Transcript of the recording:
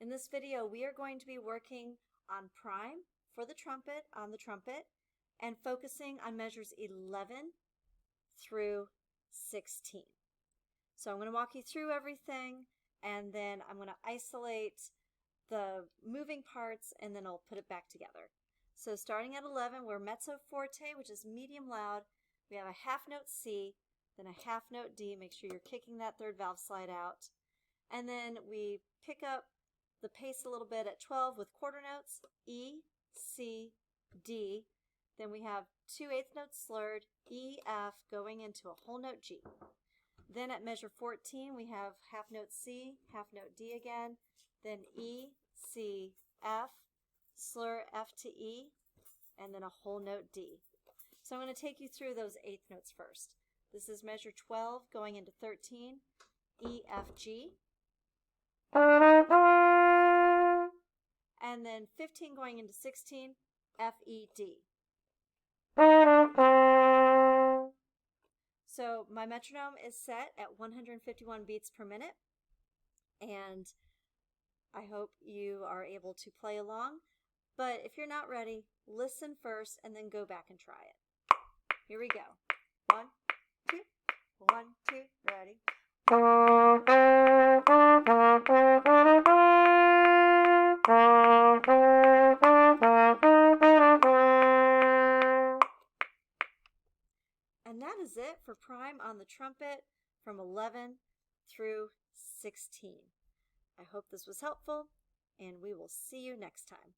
In this video, we are going to be working on prime for the trumpet on the trumpet and focusing on measures 11 through 16. So I'm going to walk you through everything, and then I'm going to isolate the moving parts, and then I'll put it back together. So starting at 11, we're mezzo forte, which is medium loud. We have a half note C, then a half note D. Make sure you're kicking that third valve slide out. And then we pick up the pace a little bit at 12 with quarter notes, E, C, D. Then we have 2 eighth notes slurred, E, F, going into a whole note G. Then at measure 14, we have half note C, half note D again, then E, C, F, slur F to E, and then a whole note D. So I'm going to take you through those eighth notes first. This is measure 12 going into 13, E, F, G. And then 15 going into 16, F, E, D. So my metronome is set at 151 beats per minute, and I hope you are able to play along. But if you're not ready, listen first and then go back and try it. Here we go. 1, 2, 1, 2, ready. And that is it for prime on the trumpet from 11 through 16. I hope this was helpful, and we will see you next time.